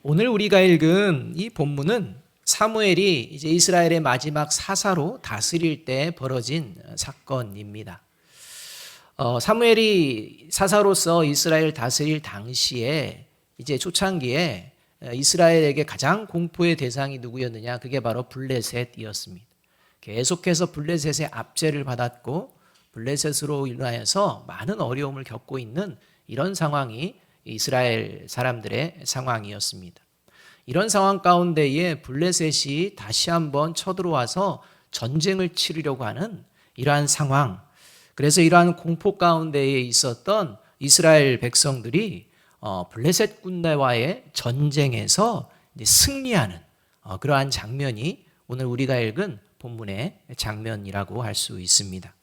오늘 우리가 읽은 이 본문은 사무엘이 이제 이스라엘의 마지막 사사로 다스릴 때 벌어진 사건입니다. 사무엘이 사사로서 이스라엘 다스릴 당시에 이제 초창기에 이스라엘에게 가장 공포의 대상이 누구였느냐? 그게 바로 블레셋이었습니다. 계속해서 블레셋의 압제를 받았고 블레셋으로 인하여서 많은 어려움을 겪고 있는 이런 상황이 이스라엘 사람들의 상황이었습니다. 이런 상황 가운데에 블레셋이 다시 한번 쳐들어와서 전쟁을 치르려고 하는 이러한 상황, 그래서 이러한 공포 가운데에 있었던 이스라엘 백성들이 블레셋 군대와의 전쟁에서 승리하는 그러한 장면이 오늘 우리가 읽은 본문의 장면이라고 할 수 있습니다.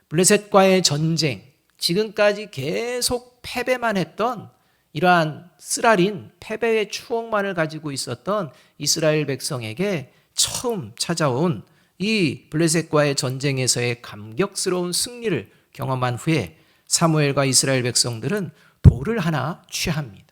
블레셋과의 전쟁, 지금까지 계속 패배만 했던 이러한 쓰라린 패배의 추억만을 가지고 있었던 이스라엘 백성에게 처음 찾아온 이 블레셋과의 전쟁에서의 감격스러운 승리를 경험한 후에 사무엘과 이스라엘 백성들은 돌을 하나 취합니다.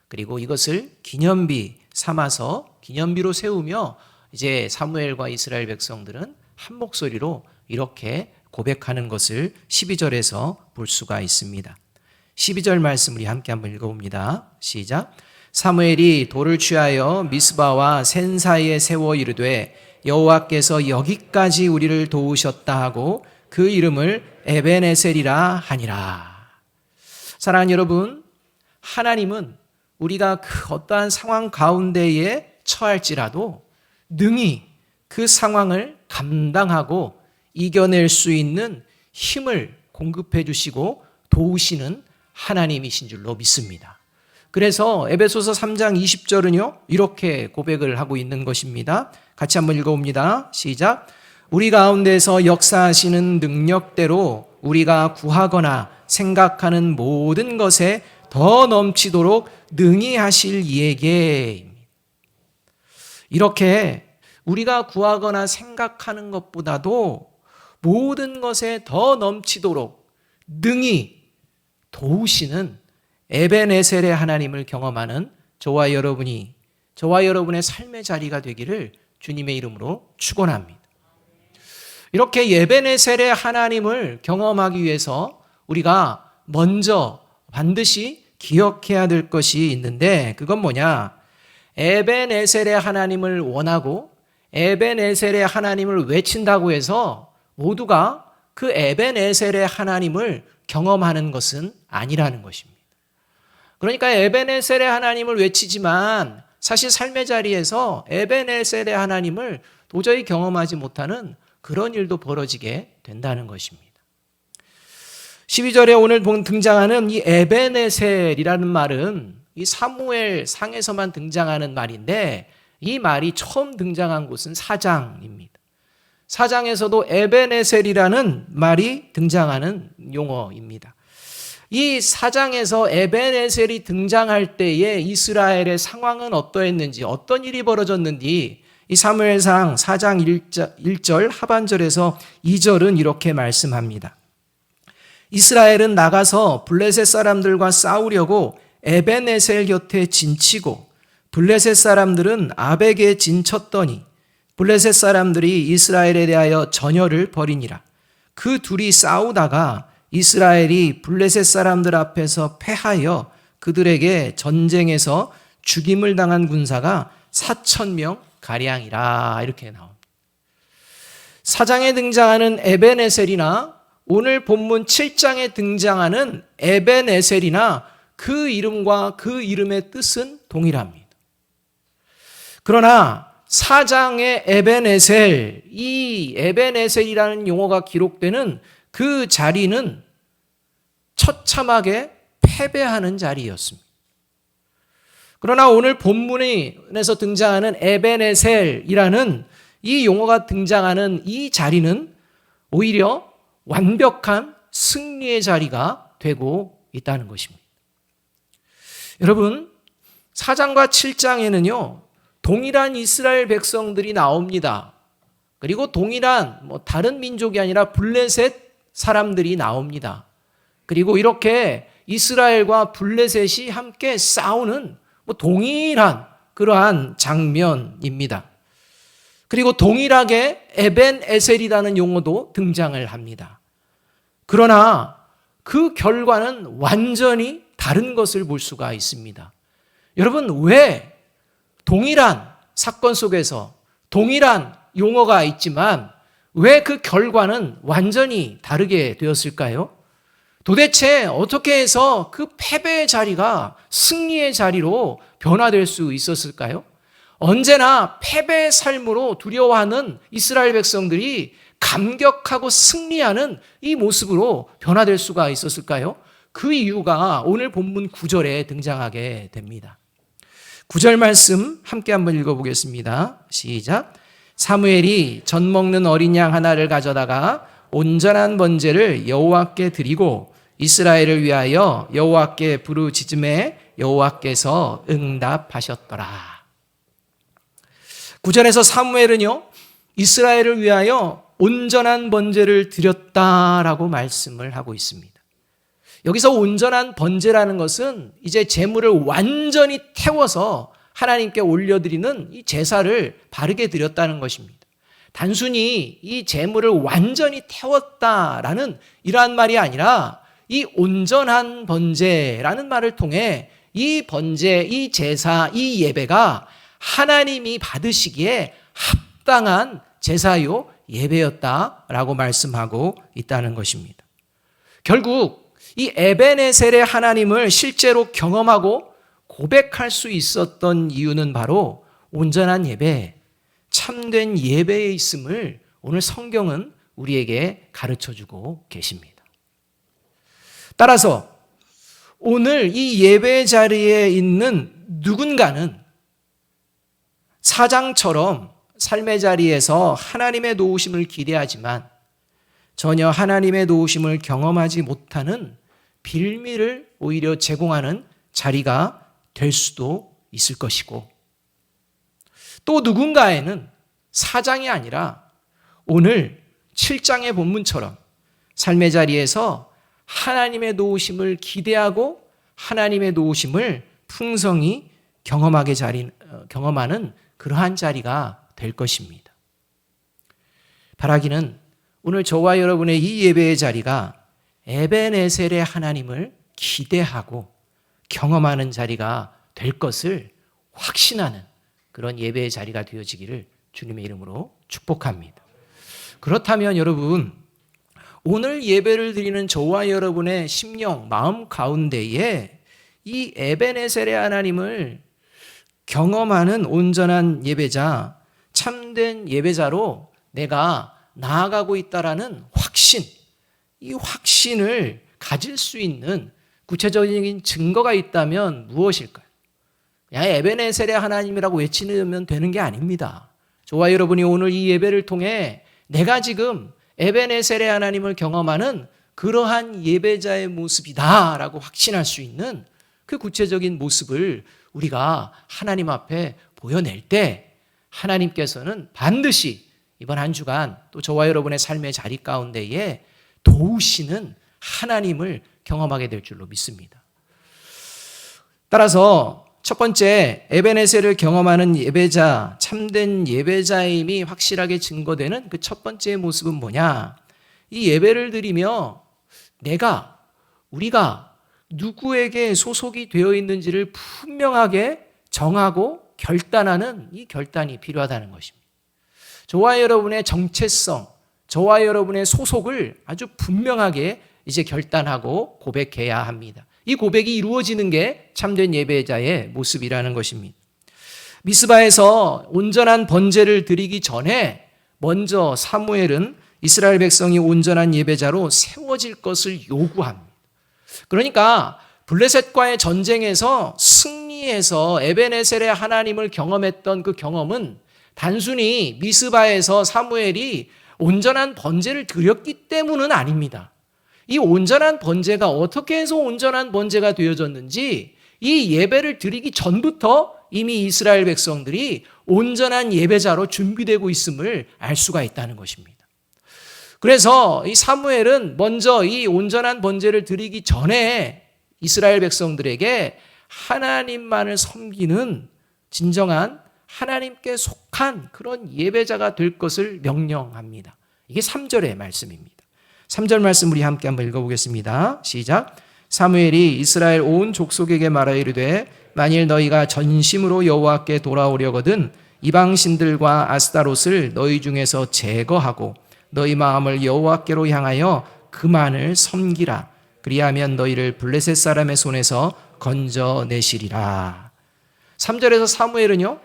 그리고 이것을 기념비 삼아서 기념비로 세우며 이제 사무엘과 이스라엘 백성들은 한 목소리로 이렇게 고백하는 것을 12절에서 볼 수가 있습니다. 12절 말씀 우리 함께 한번 읽어봅니다. 시작. 사무엘이 돌을 취하여 미스바와 센 사이에 세워 이르되 여호와께서 여기까지 우리를 도우셨다 하고 그 이름을 에벤에셀이라 하니라. 사랑하는 여러분, 하나님은 우리가 그 어떠한 상황 가운데에 처할지라도 능히 그 상황을 감당하고 이겨낼 수 있는 힘을 공급해 주시고 도우시는 하나님이신 줄로 믿습니다. 그래서 에베소서 3장 20절은요 이렇게 고백을 하고 있는 것입니다. 같이 한번 읽어봅니다. 시작. 우리 가운데서 역사하시는 능력대로 우리가 구하거나 생각하는 모든 것에 더 넘치도록 능히 하실 이에게. 이렇게 우리가 구하거나 생각하는 것보다도 모든 것에 더 넘치도록 능히 도우시는 에벤에셀의 하나님을 경험하는 저와 여러분이, 저와 여러분의 삶의 자리가 되기를 주님의 이름으로 축원합니다. 이렇게 에벤에셀의 하나님을 경험하기 위해서 우리가 먼저 반드시 기억해야 될 것이 있는데, 그건 뭐냐? 에벤에셀의 하나님을 원하고 에벤에셀의 하나님을 외친다고 해서 모두가 그 에벤에셀의 하나님을 경험하는 것은 아니라는 것입니다. 그러니까 에벤에셀의 하나님을 외치지만 사실 삶의 자리에서 에벤에셀의 하나님을 도저히 경험하지 못하는 그런 일도 벌어지게 된다는 것입니다. 12절에 오늘 등장하는 이 에벤에셀이라는 말은 이 사무엘 상에서만 등장하는 말인데, 이 말이 처음 등장한 곳은 사장입니다. 사장에서도 에벤에셀이라는 말이 등장하는 용어입니다. 이 사장에서 에벤에셀이 등장할 때의 이스라엘의 상황은 어떠했는지, 어떤 일이 벌어졌는지 이 사무엘상 4장 1절 하반절에서 2절은 이렇게 말씀합니다. 이스라엘은 나가서 블레셋 사람들과 싸우려고 에벤에셀 곁에 진치고 블레셋 사람들은 아벡에 진쳤더니 블레셋 사람들이 이스라엘에 대하여 전열을 벌이니라. 그 둘이 싸우다가 이스라엘이 블레셋 사람들 앞에서 패하여 그들에게 전쟁에서 죽임을 당한 군사가 4,000명 가량이라. 이렇게 나옵니다. 사장에 등장하는 에벤에셀이나 오늘 본문 7장에 등장하는 에벤에셀이나 그 이름과 그 이름의 뜻은 동일합니다. 그러나 4장의 에벤에셀, 이 에벤에셀이라는 용어가 기록되는 그 자리는 처참하게 패배하는 자리였습니다. 그러나 오늘 본문에서 등장하는 에벤에셀이라는 이 용어가 등장하는 이 자리는 오히려 완벽한 승리의 자리가 되고 있다는 것입니다. 여러분, 4장과 7장에는요 동일한 이스라엘 백성들이 나옵니다. 그리고 동일한 다른 민족이 아니라 블레셋 사람들이 나옵니다. 그리고 이렇게 이스라엘과 블레셋이 함께 싸우는 동일한 그러한 장면입니다. 그리고 동일하게 에벤에셀이라는 용어도 등장을 합니다. 그러나 그 결과는 완전히 다른 것을 볼 수가 있습니다. 여러분, 왜 동일한 사건 속에서 동일한 용어가 있지만 왜 그 결과는 완전히 다르게 되었을까요? 도대체 어떻게 해서 그 패배의 자리가 승리의 자리로 변화될 수 있었을까요? 언제나 패배의 삶으로 두려워하는 이스라엘 백성들이 감격하고 승리하는 이 모습으로 변화될 수가 있었을까요? 그 이유가 오늘 본문 9절에 등장하게 됩니다. 9절 말씀 함께 한번 읽어보겠습니다. 시작. 사무엘이 젖 먹는 어린 양 하나를 가져다가 온전한 번제를 여호와께 드리고 이스라엘을 위하여 여호와께 부르짖음에 여호와께서 응답하셨더라. 9절에서 사무엘은요, 이스라엘을 위하여 온전한 번제를 드렸다라고 말씀을 하고 있습니다. 여기서 온전한 번제라는 것은 이제 제물을 완전히 태워서 하나님께 올려드리는 이 제사를 바르게 드렸다는 것입니다. 단순히 이 제물을 완전히 태웠다라는 이러한 말이 아니라 이 온전한 번제라는 말을 통해 이 번제, 이 제사, 이 예배가 하나님이 받으시기에 합당한 제사요 예배였다라고 말씀하고 있다는 것입니다. 결국 이 에벤에셀의 하나님을 실제로 경험하고 고백할 수 있었던 이유는 바로 온전한 예배, 참된 예배에 있음을 오늘 성경은 우리에게 가르쳐주고 계십니다. 따라서 오늘 이 예배 자리에 있는 누군가는 사장처럼 삶의 자리에서 하나님의 도우심을 기대하지만 전혀 하나님의 도우심을 경험하지 못하는 빌미를 오히려 제공하는 자리가 될 수도 있을 것이고, 또 누군가에는 사장이 아니라 오늘 7장의 본문처럼 삶의 자리에서 하나님의 도우심을 기대하고 하나님의 도우심을 풍성히 경험하는 그러한 자리가 될 것입니다. 바라기는 오늘 저와 여러분의 이 예배의 자리가 에벤에셀의 하나님을 기대하고 경험하는 자리가 될 것을 확신하는 그런 예배의 자리가 되어지기를 주님의 이름으로 축복합니다. 그렇다면 여러분, 오늘 예배를 드리는 저와 여러분의 심령, 마음 가운데에 이 에벤에셀의 하나님을 경험하는 온전한 예배자, 참된 예배자로 내가 나아가고 있다라는 확신, 이 확신을 가질 수 있는 구체적인 증거가 있다면 무엇일까요? 그냥 에벤에셀의 하나님이라고 외치면 되는 게 아닙니다. 저와 여러분이 오늘 이 예배를 통해 내가 지금 에벤에셀의 하나님을 경험하는 그러한 예배자의 모습이다라고 확신할 수 있는 그 구체적인 모습을 우리가 하나님 앞에 보여낼 때 하나님께서는 반드시 이번 한 주간 또 저와 여러분의 삶의 자리 가운데에 도우시는 하나님을 경험하게 될 줄로 믿습니다. 따라서 첫 번째, 에벤에셀을 경험하는 예배자, 참된 예배자임이 확실하게 증거되는 그 첫 번째 모습은 뭐냐? 이 예배를 드리며 우리가 누구에게 소속이 되어 있는지를 분명하게 정하고 결단하는 이 결단이 필요하다는 것입니다. 저와 여러분의 정체성, 저와 여러분의 소속을 아주 분명하게 이제 결단하고 고백해야 합니다. 이 고백이 이루어지는 게 참된 예배자의 모습이라는 것입니다. 미스바에서 온전한 번제를 드리기 전에 먼저 사무엘은 이스라엘 백성이 온전한 예배자로 세워질 것을 요구합니다. 그러니까 블레셋과의 전쟁에서 승리해서 에벤에셀의 하나님을 경험했던 그 경험은 단순히 미스바에서 사무엘이 온전한 번제를 드렸기 때문은 아닙니다. 이 온전한 번제가 어떻게 해서 온전한 번제가 되어졌는지 이 예배를 드리기 전부터 이미 이스라엘 백성들이 온전한 예배자로 준비되고 있음을 알 수가 있다는 것입니다. 그래서 이 사무엘은 먼저 이 온전한 번제를 드리기 전에 이스라엘 백성들에게 하나님만을 섬기는 진정한 하나님께 속한 그런 예배자가 될 것을 명령합니다. 이게 3절의 말씀입니다. 3절 말씀 우리 함께 한번 읽어보겠습니다. 시작. 사무엘이 이스라엘 온 족속에게 말하 이르되 만일 너희가 전심으로 여호와께 돌아오려거든 이방신들과 아스타롯을 너희 중에서 제거하고 너희 마음을 여호와께로 향하여 그만을 섬기라. 그리하면 너희를 블레셋 사람의 손에서 건져내시리라. 3절에서 사무엘은요,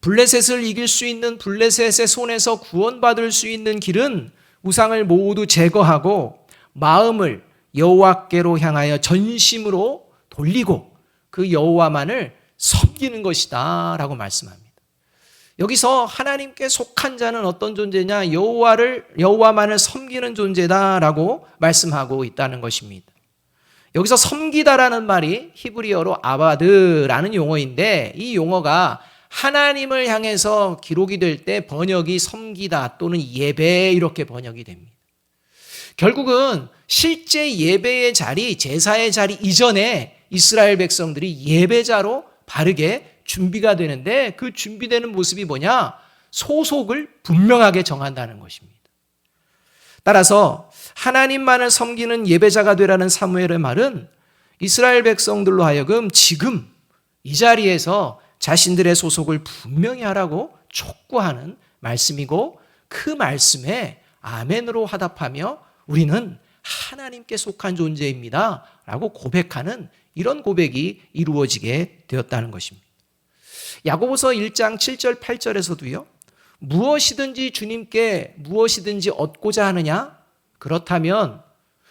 블레셋을 이길 수 있는, 블레셋의 손에서 구원받을 수 있는 길은 우상을 모두 제거하고 마음을 여호와께로 향하여 전심으로 돌리고 그 여호와만을 섬기는 것이다 라고 말씀합니다. 여기서 하나님께 속한 자는 어떤 존재냐? 여호와만을 섬기는 존재다라고 말씀하고 있다는 것입니다. 여기서 섬기다라는 말이 히브리어로 아바드라는 용어인데 이 용어가 하나님을 향해서 기록이 될 때 번역이 섬기다 또는 예배 이렇게 번역이 됩니다. 결국은 실제 예배의 자리, 제사의 자리 이전에 이스라엘 백성들이 예배자로 바르게 준비가 되는데 그 준비되는 모습이 뭐냐? 소속을 분명하게 정한다는 것입니다. 따라서 하나님만을 섬기는 예배자가 되라는 사무엘의 말은 이스라엘 백성들로 하여금 지금 이 자리에서 자신들의 소속을 분명히 하라고 촉구하는 말씀이고 그 말씀에 아멘으로 화답하며 우리는 하나님께 속한 존재입니다 라고 고백하는 이런 고백이 이루어지게 되었다는 것입니다. 야고보서 1장 7절 8절에서도요. 무엇이든지 주님께 무엇이든지 얻고자 하느냐? 그렇다면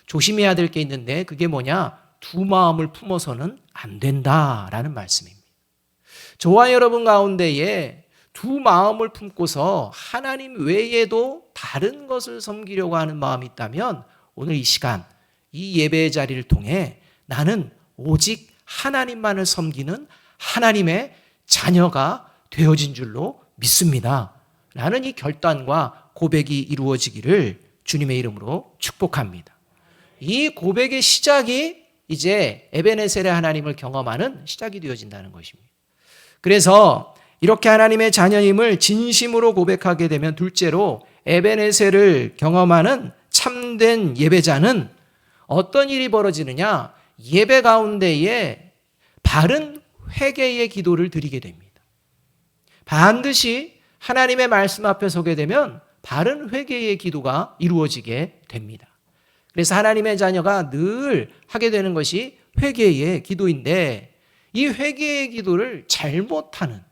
조심해야 될 게 있는데 그게 뭐냐? 두 마음을 품어서는 안 된다라는 말씀입니다. 저와 여러분 가운데에 두 마음을 품고서 하나님 외에도 다른 것을 섬기려고 하는 마음이 있다면 오늘 이 시간 이 예배의 자리를 통해 나는 오직 하나님만을 섬기는 하나님의 자녀가 되어진 줄로 믿습니다. 라는 이 결단과 고백이 이루어지기를 주님의 이름으로 축복합니다. 이 고백의 시작이 이제 에베네셀의 하나님을 경험하는 시작이 되어진다는 것입니다. 그래서 이렇게 하나님의 자녀임을 진심으로 고백하게 되면 둘째로 에베네셀을 경험하는 참된 예배자는 어떤 일이 벌어지느냐? 예배 가운데에 바른 회개의 기도를 드리게 됩니다. 반드시 하나님의 말씀 앞에 서게 되면 바른 회개의 기도가 이루어지게 됩니다. 그래서 하나님의 자녀가 늘 하게 되는 것이 회개의 기도인데 이 회개의 기도를 잘못하는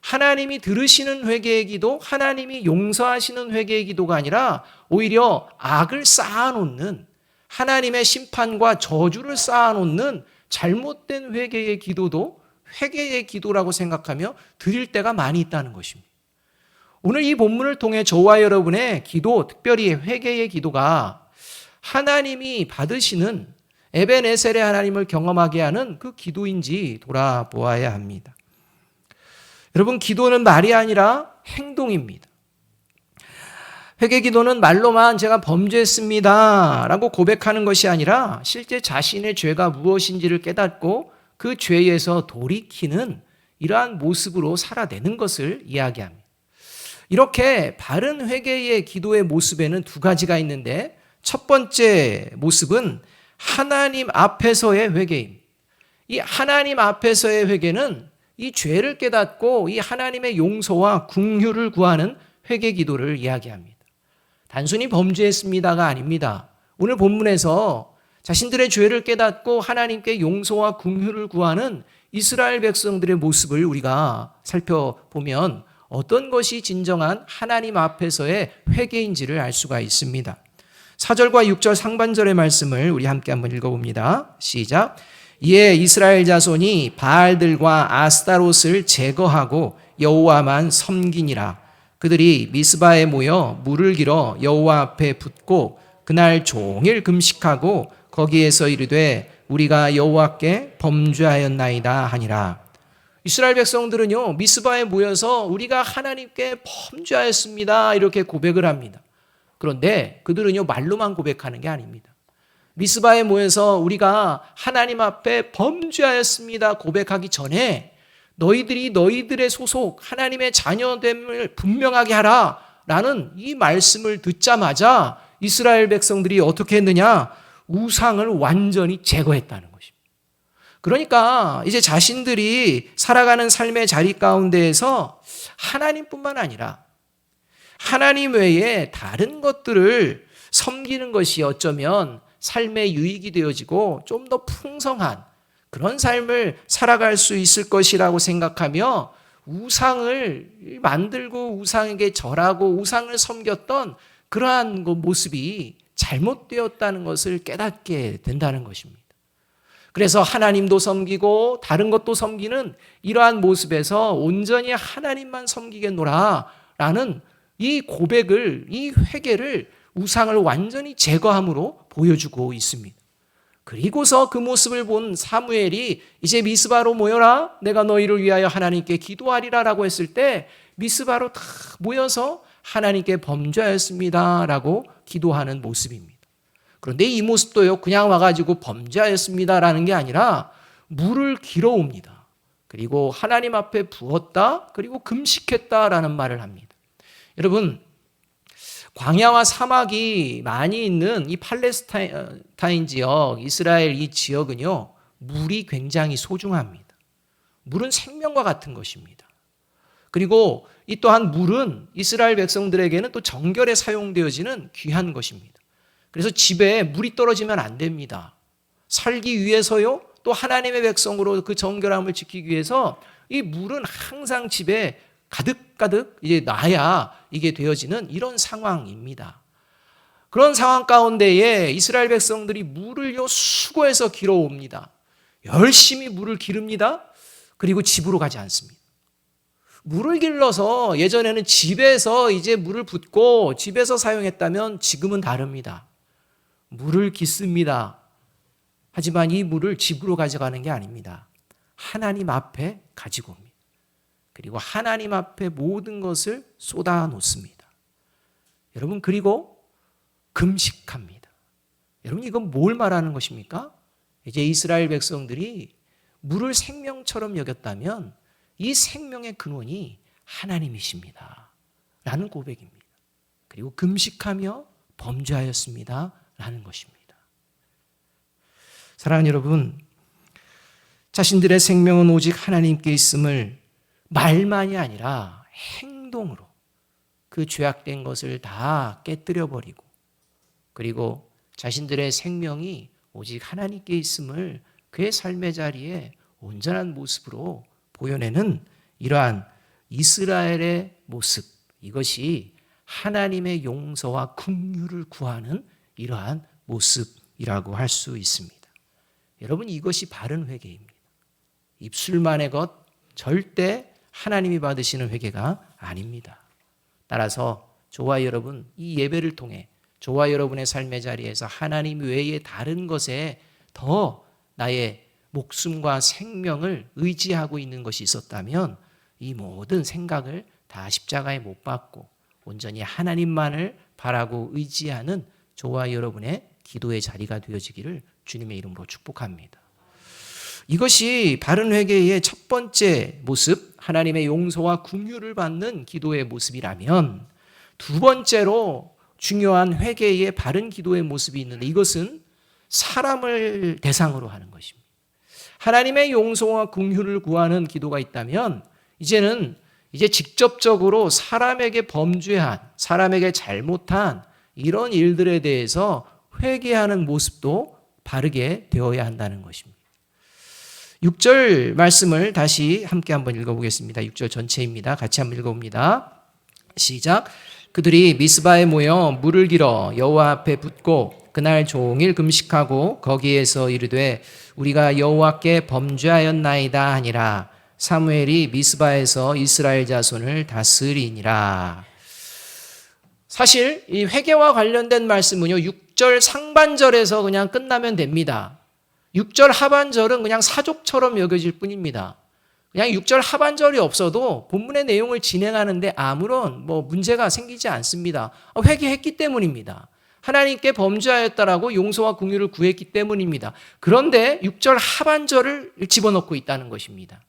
하나님이 들으시는 회개의 기도, 하나님이 용서하시는 회개의 기도가 아니라 오히려 악을 쌓아놓는 하나님의 심판과 저주를 쌓아놓는 잘못된 회개의 기도도 회개의 기도라고 생각하며 드릴 때가 많이 있다는 것입니다. 오늘 이 본문을 통해 저와 여러분의 기도, 특별히 회개의 기도가 하나님이 받으시는 에베네셀의 하나님을 경험하게 하는 그 기도인지 돌아보아야 합니다. 여러분, 기도는 말이 아니라 행동입니다. 회개 기도는 말로만 제가 범죄했습니다 라고 고백하는 것이 아니라 실제 자신의 죄가 무엇인지를 깨닫고 그 죄에서 돌이키는 이러한 모습으로 살아내는 것을 이야기합니다. 이렇게 바른 회개의 기도의 모습에는 두 가지가 있는데 첫 번째 모습은 하나님 앞에서의 회개입니다. 이 하나님 앞에서의 회개는 이 죄를 깨닫고 이 하나님의 용서와 긍휼을 구하는 회개 기도를 이야기합니다. 단순히 범죄했습니다가 아닙니다. 오늘 본문에서 자신들의 죄를 깨닫고 하나님께 용서와 긍휼을 구하는 이스라엘 백성들의 모습을 우리가 살펴보면 어떤 것이 진정한 하나님 앞에서의 회개인지를 알 수가 있습니다. 4절과 6절 상반절의 말씀을 우리 함께 한번 읽어봅니다. 시작. 이에 이스라엘 자손이 바알들과 아스타롯을 제거하고 여호와만 섬기니라. 그들이 미스바에 모여 물을 길어 여호와 앞에 붓고 그날 종일 금식하고 거기에서 이르되 우리가 여호와께 범죄하였나이다 하니라. 이스라엘 백성들은요 미스바에 모여서 우리가 하나님께 범죄하였습니다 이렇게 고백을 합니다. 그런데 그들은요 말로만 고백하는 게 아닙니다. 미스바에 모여서 우리가 하나님 앞에 범죄하였습니다 고백하기 전에 너희들이 너희들의 소속 하나님의 자녀됨을 분명하게 하라 라는 이 말씀을 듣자마자 이스라엘 백성들이 어떻게 했느냐? 우상을 완전히 제거했다는 것입니다. 그러니까 이제 자신들이 살아가는 삶의 자리 가운데에서 하나님뿐만 아니라 하나님 외에 다른 것들을 섬기는 것이 어쩌면 삶의 유익이 되어지고 좀 더 풍성한 그런 삶을 살아갈 수 있을 것이라고 생각하며 우상을 만들고 우상에게 절하고 우상을 섬겼던 그러한 모습이 잘못되었다는 것을 깨닫게 된다는 것입니다. 그래서 하나님도 섬기고 다른 것도 섬기는 이러한 모습에서 온전히 하나님만 섬기겠노라 라는 이 고백을, 이 회개를 우상을 완전히 제거함으로 보여주고 있습니다. 그리고서 그 모습을 본 사무엘이 이제 미스바로 모여라, 내가 너희를 위하여 하나님께 기도하리라 라고 했을 때 미스바로 다 모여서 하나님께 범죄하였습니다 라고 기도하는 모습입니다. 그런데 이 모습도요, 그냥 와가지고 범죄하였습니다 라는 게 아니라 물을 길어옵니다. 그리고 하나님 앞에 부었다, 그리고 금식했다 라는 말을 합니다. 여러분, 광야와 사막이 많이 있는 이 팔레스타인 지역, 이스라엘 이 지역은요, 물이 굉장히 소중합니다. 물은 생명과 같은 것입니다. 그리고 이 또한 물은 이스라엘 백성들에게는 또 정결에 사용되어지는 귀한 것입니다. 그래서 집에 물이 떨어지면 안 됩니다. 살기 위해서요, 또 하나님의 백성으로 그 정결함을 지키기 위해서 이 물은 항상 집에 가득가득 이제 놔야 이게 되어지는 이런 상황입니다. 그런 상황 가운데에 이스라엘 백성들이 물을요 수고해서 길어옵니다. 열심히 물을 기릅니다. 그리고 집으로 가지 않습니다. 물을 길러서 예전에는 집에서 이제 물을 붓고 집에서 사용했다면 지금은 다릅니다. 물을 깃습니다. 하지만 이 물을 집으로 가져가는 게 아닙니다. 하나님 앞에 가지고 옵니다. 그리고 하나님 앞에 모든 것을 쏟아 놓습니다. 여러분, 그리고 금식합니다. 여러분, 이건 뭘 말하는 것입니까? 이제 이스라엘 백성들이 물을 생명처럼 여겼다면 이 생명의 근원이 하나님이십니다 라는 고백입니다. 그리고 금식하며 범죄하였습니다 라는 것입니다. 사랑하는 여러분, 자신들의 생명은 오직 하나님께 있음을 말만이 아니라 행동으로 그 죄악된 것을 다 깨뜨려 버리고, 그리고 자신들의 생명이 오직 하나님께 있음을 그의 삶의 자리에 온전한 모습으로 보여내는 이러한 이스라엘의 모습, 이것이 하나님의 용서와 긍휼을 구하는 이러한 모습이라고 할 수 있습니다. 여러분, 이것이 바른 회개입니다. 입술만의 것 절대 하나님이 받으시는 회개가 아닙니다. 따라서 저와 여러분, 이 예배를 통해 저와 여러분의 삶의 자리에서 하나님 외에 다른 것에 더 나의 목숨과 생명을 의지하고 있는 것이 있었다면 이 모든 생각을 다 십자가에 못 박고 온전히 하나님만을 바라고 의지하는 저와 여러분의 기도의 자리가 되어지기를 주님의 이름으로 축복합니다. 이것이 바른 회개의 첫 번째 모습, 하나님의 용서와 긍휼을 받는 기도의 모습이라면, 두 번째로 중요한 회개의 바른 기도의 모습이 있는데, 이것은 사람을 대상으로 하는 것입니다. 하나님의 용서와 긍휼을 구하는 기도가 있다면 이제는 직접적으로 사람에게 범죄한, 사람에게 잘못한 이런 일들에 대해서 회개하는 모습도 바르게 되어야 한다는 것입니다. 6절 말씀을 다시 함께 한번 읽어보겠습니다. 6절 전체입니다. 같이 한번 읽어봅니다. 시작. 그들이 미스바에 모여 물을 길어 여호와 앞에 붓고 그날 종일 금식하고 거기에서 이르되 우리가 여호와께 범죄하였나이다 하니라. 사무엘이 미스바에서 이스라엘 자손을 다스리니라. 사실 이 회개와 관련된 말씀은요, 6절 상반절에서 그냥 끝나면 됩니다. 6절 하반절은 그냥 사족처럼 여겨질 뿐입니다. 그냥 6절 하반절이 없어도 본문의 내용을 진행하는데 아무런 문제가 생기지 않습니다. 회개했기 때문입니다. 하나님께 범죄하였다라고 용서와 긍휼을 구했기 때문입니다. 그런데 6절 하반절을 집어넣고 있다는 것입니다.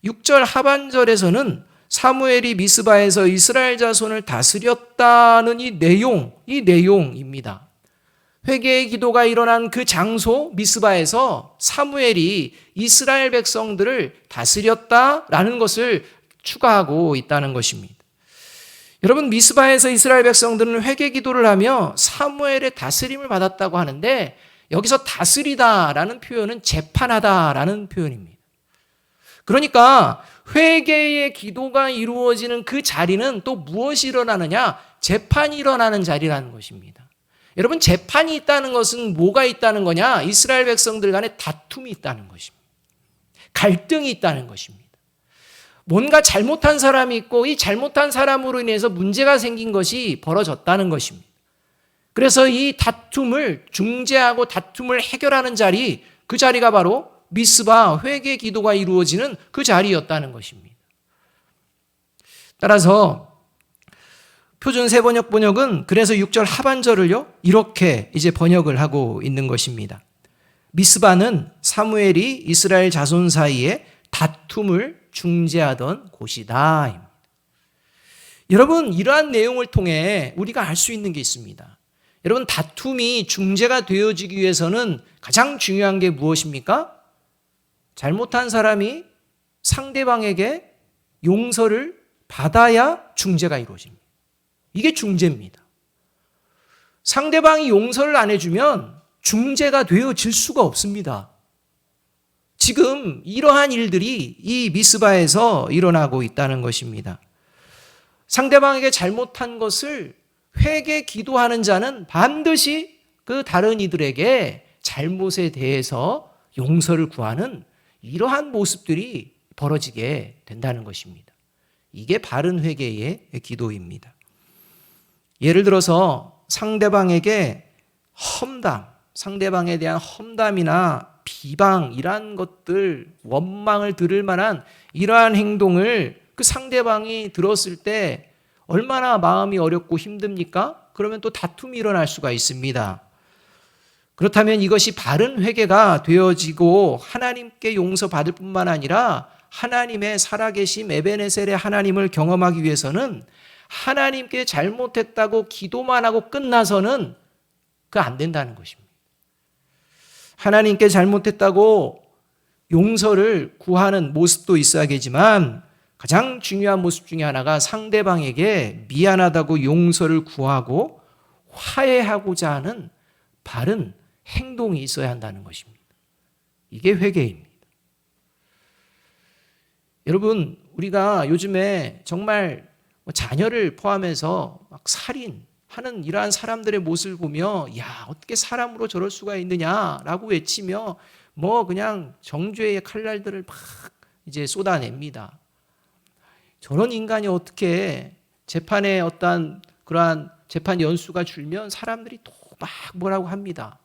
6절 하반절에서는 사무엘이 미스바에서 이스라엘 자손을 다스렸다는 이 내용입니다. 회개의 기도가 일어난 그 장소 미스바에서 사무엘이 이스라엘 백성들을 다스렸다라는 것을 추가하고 있다는 것입니다. 여러분, 미스바에서 이스라엘 백성들은 회개 기도를 하며 사무엘의 다스림을 받았다고 하는데, 여기서 다스리다라는 표현은 재판하다라는 표현입니다. 그러니까 회개의 기도가 이루어지는 그 자리는 또 무엇이 일어나느냐? 재판이 일어나는 자리라는 것입니다. 여러분, 재판이 있다는 것은 뭐가 있다는 거냐? 이스라엘 백성들 간에 다툼이 있다는 것입니다. 갈등이 있다는 것입니다. 뭔가 잘못한 사람이 있고 이 잘못한 사람으로 인해서 문제가 생긴 것이 벌어졌다는 것입니다. 그래서 이 다툼을 중재하고 다툼을 해결하는 자리, 그 자리가 바로 미스바 회개 기도가 이루어지는 그 자리였다는 것입니다. 따라서 표준 세번역 번역은 그래서 6절 하반절을요 이렇게 이제 번역을 하고 있는 것입니다. 미스바는 사무엘이 이스라엘 자손 사이에 다툼을 중재하던 곳이다. 여러분, 이러한 내용을 통해 우리가 알 수 있는 게 있습니다. 여러분, 다툼이 중재가 되어지기 위해서는 가장 중요한 게 무엇입니까? 잘못한 사람이 상대방에게 용서를 받아야 중재가 이루어집니다. 이게 중재입니다. 상대방이 용서를 안 해주면 중재가 되어질 수가 없습니다. 지금 이러한 일들이 이 미스바에서 일어나고 있다는 것입니다. 상대방에게 잘못한 것을 회개 기도하는 자는 반드시 그 다른 이들에게 잘못에 대해서 용서를 구하는 이러한 모습들이 벌어지게 된다는 것입니다. 이게 바른 회개의 기도입니다. 예를 들어서 상대방에게 상대방에 대한 험담이나 비방, 이러한 것들, 원망을 들을 만한 이러한 행동을 그 상대방이 들었을 때 얼마나 마음이 어렵고 힘듭니까? 그러면 또 다툼이 일어날 수가 있습니다. 그렇다면 이것이 바른 회개가 되어지고 하나님께 용서받을 뿐만 아니라 하나님의 살아계심 에베네셀의 하나님을 경험하기 위해서는 하나님께 잘못했다고 기도만 하고 끝나서는 그 안 된다는 것입니다. 하나님께 잘못했다고 용서를 구하는 모습도 있어야겠지만 가장 중요한 모습 중에 하나가 상대방에게 미안하다고 용서를 구하고 화해하고자 하는 바른 행동이 있어야 한다는 것입니다. 이게 회개입니다. 여러분, 우리가 요즘에 정말 자녀를 포함해서 막 살인하는 이러한 사람들의 모습을 보며 야, 어떻게 사람으로 저럴 수가 있느냐라고 외치며 그냥 정죄의 칼날들을 막 이제 쏟아냅니다. 저런 인간이 어떻게 재판에 어떤 그러한 재판 연수가 줄면 사람들이 또 막 뭐라고 합니다.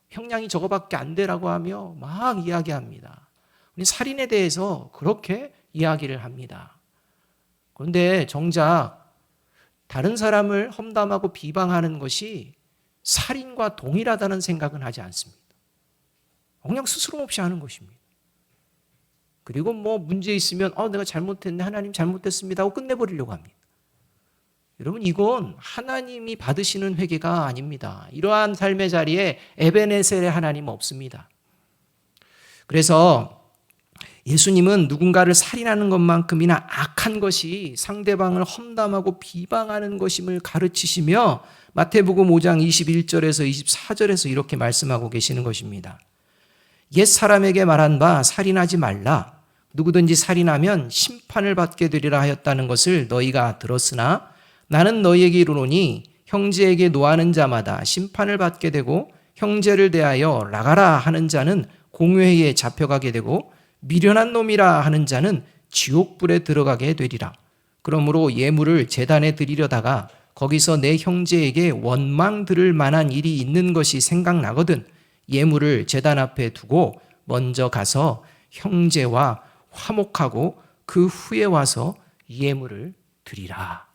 형량이 저거밖에 안 되라고 하며 막 이야기합니다. 우리 살인에 대해서 그렇게 이야기를 합니다. 그런데 정작 다른 사람을 험담하고 비방하는 것이 살인과 동일하다는 생각은 하지 않습니다. 그냥 스스럼 없이 하는 것입니다. 그리고 문제 있으면 내가 잘못했네, 하나님 잘못했습니다 하고 끝내버리려고 합니다. 여러분, 이건 하나님이 받으시는 회개가 아닙니다. 이러한 삶의 자리에 에베네셀의 하나님 없습니다. 그래서 예수님은 누군가를 살인하는 것만큼이나 악한 것이 상대방을 험담하고 비방하는 것임을 가르치시며 마태복음 5장 21절에서 24절에서 이렇게 말씀하고 계시는 것입니다. 옛 사람에게 말한 바 살인하지 말라. 누구든지 살인하면 심판을 받게 되리라 하였다는 것을 너희가 들었으나 나는 너희에게 이르노니 형제에게 노하는 자마다 심판을 받게 되고 형제를 대하여 나가라 하는 자는 공회에 잡혀가게 되고 미련한 놈이라 하는 자는 지옥불에 들어가게 되리라. 그러므로 예물을 제단에 드리려다가 거기서 내 형제에게 원망 들을 만한 일이 있는 것이 생각나거든 예물을 제단 앞에 두고 먼저 가서 형제와 화목하고 그 후에 와서 예물을 드리라.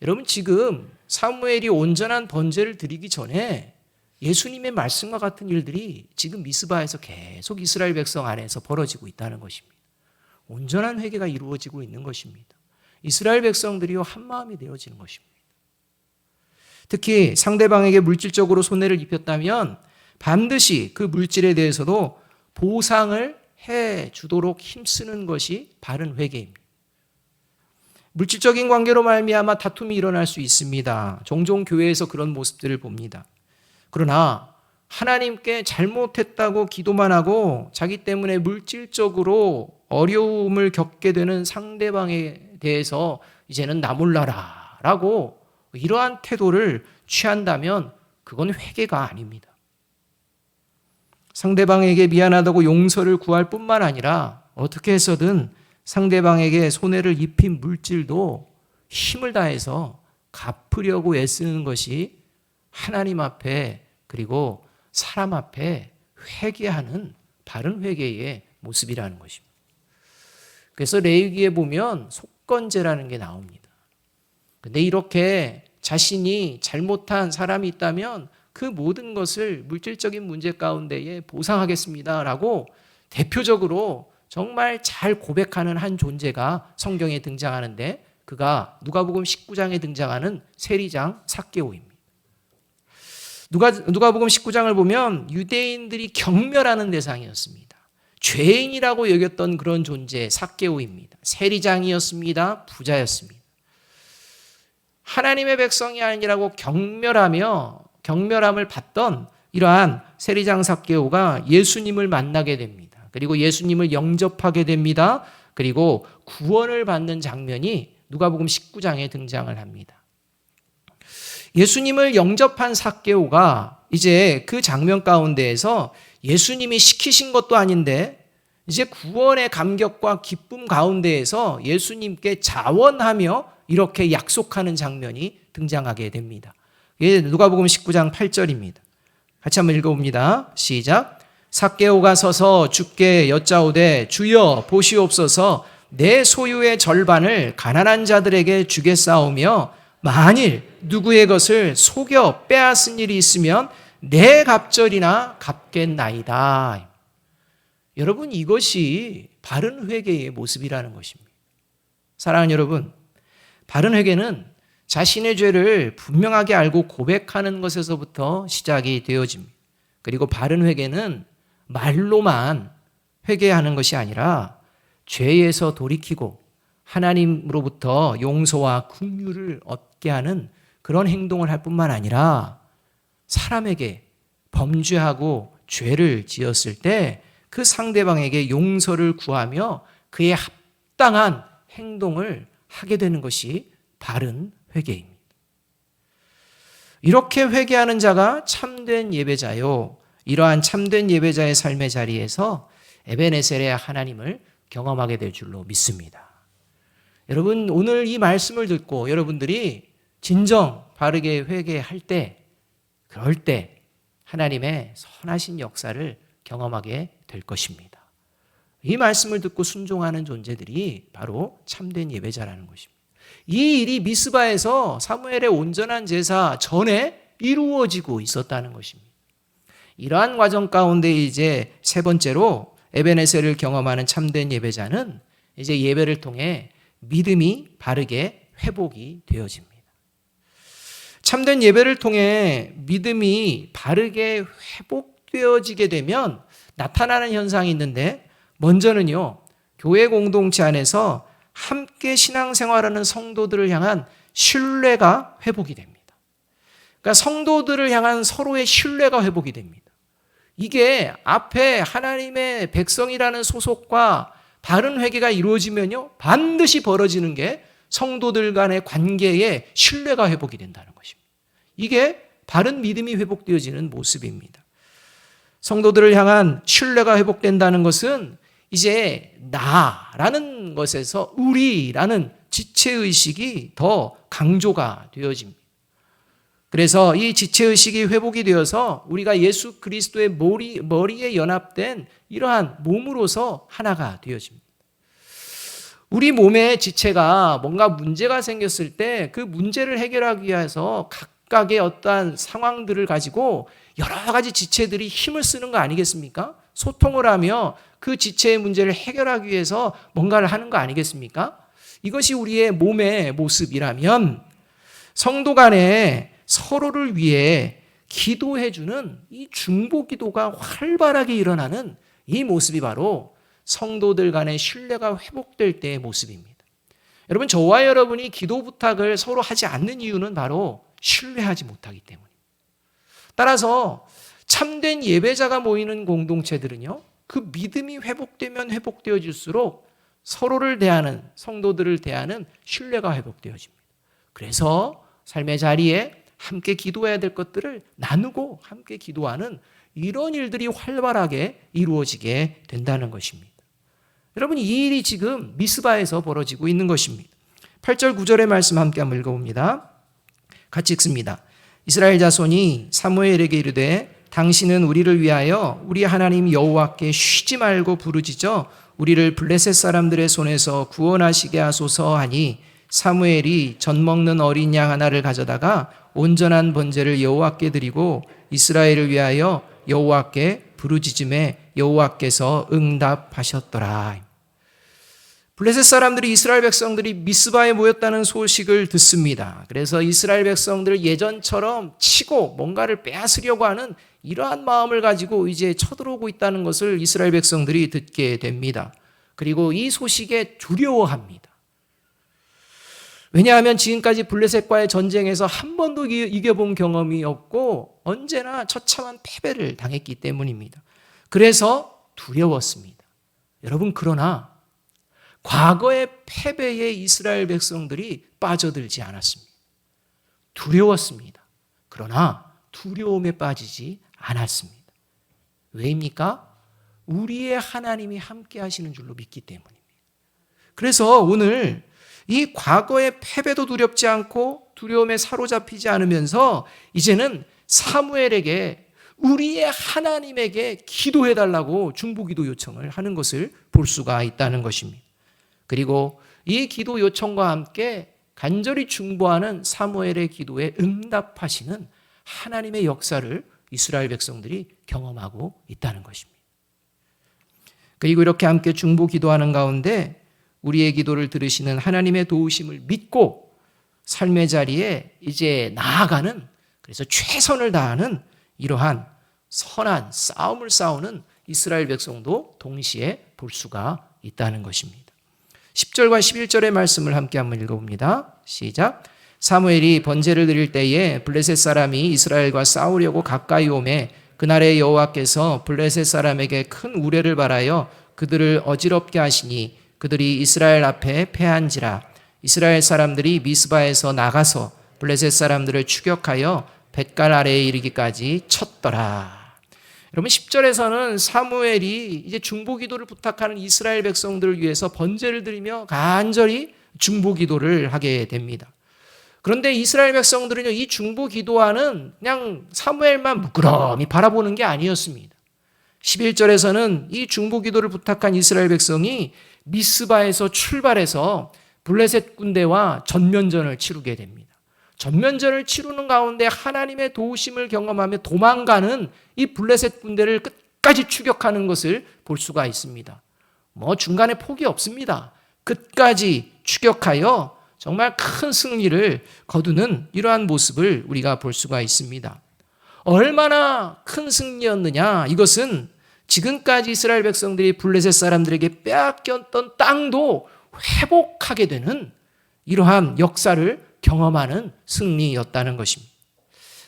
여러분, 지금 사무엘이 온전한 번제를 드리기 전에 예수님의 말씀과 같은 일들이 지금 미스바에서 계속 이스라엘 백성 안에서 벌어지고 있다는 것입니다. 온전한 회개가 이루어지고 있는 것입니다. 이스라엘 백성들이요 한 마음이 되어지는 것입니다. 특히 상대방에게 물질적으로 손해를 입혔다면 반드시 그 물질에 대해서도 보상을 해 주도록 힘쓰는 것이 바른 회개입니다. 물질적인 관계로 말미암아 다툼이 일어날 수 있습니다. 종종 교회에서 그런 모습들을 봅니다. 그러나 하나님께 잘못했다고 기도만 하고 자기 때문에 물질적으로 어려움을 겪게 되는 상대방에 대해서 이제는 나 몰라라 라고 이러한 태도를 취한다면 그건 회개가 아닙니다. 상대방에게 미안하다고 용서를 구할 뿐만 아니라 어떻게 해서든 상대방에게 손해를 입힌 물질도 힘을 다해서 갚으려고 애쓰는 것이 하나님 앞에 그리고 사람 앞에 회개하는 바른 회개의 모습이라는 것입니다. 그래서 레위기에 보면 속건제라는 게 나옵니다. 근데 이렇게 자신이 잘못한 사람이 있다면 그 모든 것을 물질적인 문제 가운데에 보상하겠습니다라고 대표적으로 정말 잘 고백하는 한 존재가 성경에 등장하는데 그가 누가복음 19장에 등장하는 세리장 삭개오입니다. 누가복음 19장을 보면 유대인들이 경멸하는 대상이었습니다. 죄인이라고 여겼던 그런 존재 삭개오입니다. 세리장이었습니다. 부자였습니다. 하나님의 백성이 아니라고 경멸함을 받던 이러한 세리장 삭개오가 예수님을 만나게 됩니다. 그리고 예수님을 영접하게 됩니다. 그리고 구원을 받는 장면이 누가복음 19장에 등장을 합니다. 예수님을 영접한 삭개오가 이제 그 장면 가운데에서 예수님이 시키신 것도 아닌데 이제 구원의 감격과 기쁨 가운데에서 예수님께 자원하며 이렇게 약속하는 장면이 등장하게 됩니다. 이게 누가복음 19장 8절입니다. 같이 한번 읽어봅니다. 시작. 삭개오가 서서 주께 여짜오되 주여 보시옵소서 내 소유의 절반을 가난한 자들에게 주겠사오며 만일 누구의 것을 속여 빼앗은 일이 있으면 내 갑절이나 갚겠나이다. 여러분 이것이 바른 회개의 모습이라는 것입니다. 사랑하는 여러분, 바른 회개는 자신의 죄를 분명하게 알고 고백하는 것에서부터 시작이 되어집니다. 그리고 바른 회개는 말로만 회개하는 것이 아니라 죄에서 돌이키고 하나님으로부터 용서와 긍휼을 얻게 하는 그런 행동을 할 뿐만 아니라 사람에게 범죄하고 죄를 지었을 때 그 상대방에게 용서를 구하며 그에 합당한 행동을 하게 되는 것이 바른 회개입니다. 이렇게 회개하는 자가 참된 예배자요. 이러한 참된 예배자의 삶의 자리에서 에베네셀의 하나님을 경험하게 될 줄로 믿습니다. 여러분 오늘 이 말씀을 듣고 여러분들이 진정 바르게 회개할 때 그럴 때 하나님의 선하신 역사를 경험하게 될 것입니다. 이 말씀을 듣고 순종하는 존재들이 바로 참된 예배자라는 것입니다. 이 일이 미스바에서 사무엘의 온전한 제사 전에 이루어지고 있었다는 것입니다. 이러한 과정 가운데 이제 세 번째로 에베네셀을 경험하는 참된 예배자는 이제 예배를 통해 믿음이 바르게 회복이 되어집니다. 참된 예배를 통해 믿음이 바르게 회복되어지게 되면 나타나는 현상이 있는데 먼저는요, 교회 공동체 안에서 함께 신앙생활하는 성도들을 향한 신뢰가 회복이 됩니다. 그러니까 성도들을 향한 서로의 신뢰가 회복이 됩니다. 이게 앞에 하나님의 백성이라는 소속과 바른 회개가 이루어지면요, 반드시 벌어지는 게 성도들 간의 관계에 신뢰가 회복이 된다는 것입니다. 이게 바른 믿음이 회복되어지는 모습입니다. 성도들을 향한 신뢰가 회복된다는 것은 이제 나라는 것에서 우리라는 지체의식이 더 강조가 되어집니다. 그래서 이 지체의식이 회복이 되어서 우리가 예수 그리스도의 머리에 연합된 이러한 몸으로서 하나가 되어집니다. 우리 몸의 지체가 뭔가 문제가 생겼을 때 그 문제를 해결하기 위해서 각각의 어떠한 상황들을 가지고 여러 가지 지체들이 힘을 쓰는 거 아니겠습니까? 소통을 하며 그 지체의 문제를 해결하기 위해서 뭔가를 하는 거 아니겠습니까? 이것이 우리의 몸의 모습이라면 성도 간에 서로를 위해 기도해주는 이 중보 기도가 활발하게 일어나는 이 모습이 바로 성도들 간의 신뢰가 회복될 때의 모습입니다. 여러분, 저와 여러분이 기도 부탁을 서로 하지 않는 이유는 바로 신뢰하지 못하기 때문입니다. 따라서 참된 예배자가 모이는 공동체들은요, 그 믿음이 회복되면 회복되어질수록 서로를 대하는, 성도들을 대하는 신뢰가 회복되어집니다. 그래서 삶의 자리에 함께 기도해야 될 것들을 나누고 함께 기도하는 이런 일들이 활발하게 이루어지게 된다는 것입니다. 여러분, 이 일이 지금 미스바에서 벌어지고 있는 것입니다. 8절 9절의 말씀 함께 한번 읽어봅니다. 같이 읽습니다. 이스라엘 자손이 사무엘에게 이르되 당신은 우리를 위하여 우리 하나님 여호와께 쉬지 말고 부르짖어 우리를 블레셋 사람들의 손에서 구원하시게 하소서 하니 사무엘이 젖 먹는 어린 양 하나를 가져다가 온전한 번제를 여호와께 드리고 이스라엘을 위하여 여호와께 부르짖음에 여호와께서 응답하셨더라. 블레셋 사람들이 이스라엘 백성들이 미스바에 모였다는 소식을 듣습니다. 그래서 이스라엘 백성들을 예전처럼 치고 뭔가를 빼앗으려고 하는 이러한 마음을 가지고 이제 쳐들어오고 있다는 것을 이스라엘 백성들이 듣게 됩니다. 그리고 이 소식에 두려워합니다. 왜냐하면 지금까지 블레셋과의 전쟁에서 한 번도 이겨본 경험이 없고 언제나 처참한 패배를 당했기 때문입니다. 그래서 두려웠습니다. 여러분, 그러나 과거의 패배에 이스라엘 백성들이 빠져들지 않았습니다. 두려웠습니다. 그러나 두려움에 빠지지 않았습니다. 왜입니까? 우리의 하나님이 함께 하시는 줄로 믿기 때문입니다. 그래서 오늘 이 과거의 패배도 두렵지 않고 두려움에 사로잡히지 않으면서 이제는 사무엘에게 우리의 하나님에게 기도해달라고 중보기도 요청을 하는 것을 볼 수가 있다는 것입니다. 그리고 이 기도 요청과 함께 간절히 중보하는 사무엘의 기도에 응답하시는 하나님의 역사를 이스라엘 백성들이 경험하고 있다는 것입니다. 그리고 이렇게 함께 중보 기도하는 가운데 우리의 기도를 들으시는 하나님의 도우심을 믿고 삶의 자리에 이제 나아가는, 그래서 최선을 다하는 이러한 선한 싸움을 싸우는 이스라엘 백성도 동시에 볼 수가 있다는 것입니다. 10절과 11절의 말씀을 함께 한번 읽어봅니다. 시작. 사무엘이 번제를 드릴 때에 블레셋 사람이 이스라엘과 싸우려고 가까이 오매 그날에 여호와께서 블레셋 사람에게 큰 우레를 발하여 그들을 어지럽게 하시니 그들이 이스라엘 앞에 패한지라. 이스라엘 사람들이 미스바에서 나가서 블레셋 사람들을 추격하여 벳갈 아래에 이르기까지 쳤더라. 여러분, 10절에서는 사무엘이 이제 중보기도를 부탁하는 이스라엘 백성들을 위해서 번제를 드리며 간절히 중보기도를 하게 됩니다. 그런데 이스라엘 백성들은요, 이 중보기도와는 그냥 사무엘만 무끄러미 바라보는 게 아니었습니다. 11절에서는 이 중보기도를 부탁한 이스라엘 백성이 미스바에서 출발해서 블레셋 군대와 전면전을 치르게 됩니다. 전면전을 치르는 가운데 하나님의 도우심을 경험하며 도망가는 이 블레셋 군대를 끝까지 추격하는 것을 볼 수가 있습니다. 중간에 포기 없습니다. 끝까지 추격하여 정말 큰 승리를 거두는 이러한 모습을 우리가 볼 수가 있습니다. 얼마나 큰 승리였느냐? 이것은 지금까지 이스라엘 백성들이 블레셋 사람들에게 빼앗겼던 땅도 회복하게 되는 이러한 역사를 경험하는 승리였다는 것입니다.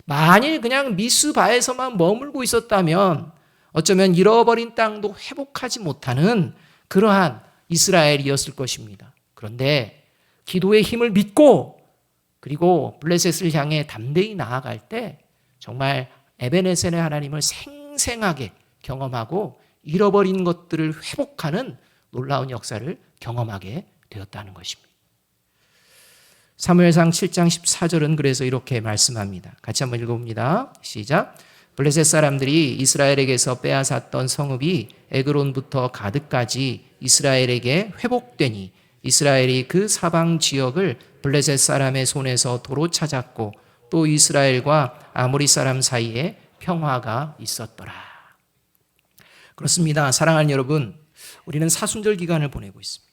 만일 그냥 미스바에서만 머물고 있었다면 어쩌면 잃어버린 땅도 회복하지 못하는 그러한 이스라엘이었을 것입니다. 그런데 기도의 힘을 믿고 그리고 블레셋을 향해 담대히 나아갈 때 정말 에베네셀의 하나님을 생생하게 경험하고 잃어버린 것들을 회복하는 놀라운 역사를 경험하게 되었다는 것입니다. 사무엘상 7장 14절은 그래서 이렇게 말씀합니다. 같이 한번 읽어봅니다. 시작. 블레셋 사람들이 이스라엘에게서 빼앗았던 성읍이 에그론부터 가드까지 이스라엘에게 회복되니 이스라엘이 그 사방 지역을 블레셋 사람의 손에서 도로 찾았고 또 이스라엘과 아모리 사람 사이에 평화가 있었더라. 그렇습니다. 사랑하는 여러분, 우리는 사순절 기간을 보내고 있습니다.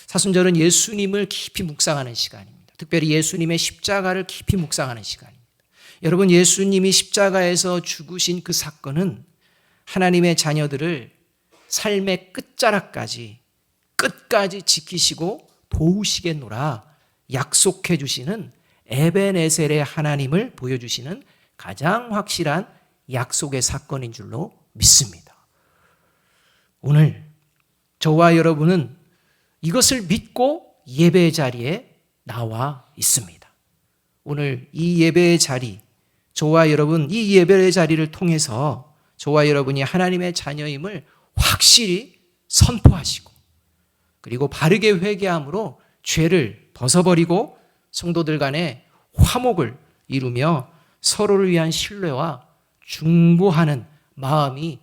사순절은 예수님을 깊이 묵상하는 시간입니다. 특별히 예수님의 십자가를 깊이 묵상하는 시간입니다. 여러분, 예수님이 십자가에서 죽으신 그 사건은 하나님의 자녀들을 삶의 끝자락까지 끝까지 지키시고 도우시겠노라 약속해 주시는 에벤에셀의 하나님을 보여주시는 가장 확실한 약속의 사건인 줄로 믿습니다. 오늘 저와 여러분은 이것을 믿고 예배의 자리에 나와 있습니다. 오늘 이 예배의 자리, 저와 여러분 이 예배의 자리를 통해서 저와 여러분이 하나님의 자녀임을 확실히 선포하시고 그리고 바르게 회개함으로 죄를 벗어버리고 성도들 간에 화목을 이루며 서로를 위한 신뢰와 중보하는 마음이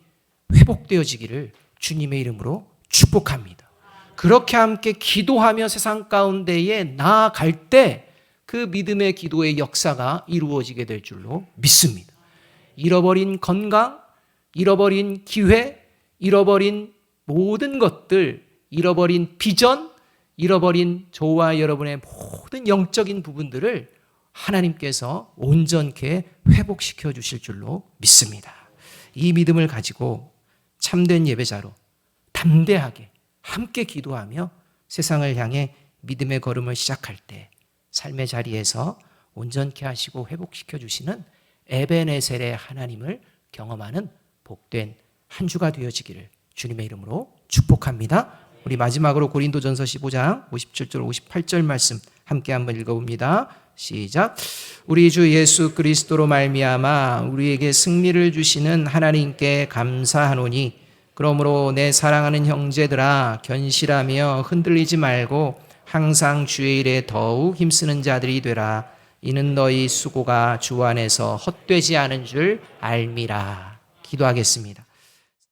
회복되어지기를 주님의 이름으로 축복합니다. 그렇게 함께 기도하며 세상 가운데에 나아갈 때 그 믿음의 기도의 역사가 이루어지게 될 줄로 믿습니다. 잃어버린 건강, 잃어버린 기회, 잃어버린 모든 것들, 잃어버린 비전, 잃어버린 저와 여러분의 모든 영적인 부분들을 하나님께서 온전케 회복시켜 주실 줄로 믿습니다. 이 믿음을 가지고 참된 예배자로 담대하게 함께 기도하며 세상을 향해 믿음의 걸음을 시작할 때 삶의 자리에서 온전케 하시고 회복시켜 주시는 에벤에셀의 하나님을 경험하는 복된 한 주가 되어지기를 주님의 이름으로 축복합니다. 우리 마지막으로 고린도전서 15장 57절 58절 말씀 함께 한번 읽어봅니다. 시작. 우리 주 예수 그리스도로 말미암아 우리에게 승리를 주시는 하나님께 감사하노니 그러므로 내 사랑하는 형제들아 견실하며 흔들리지 말고 항상 주의 일에 더욱 힘쓰는 자들이 되라. 이는 너희 수고가 주 안에서 헛되지 않은 줄 알미라. 기도하겠습니다.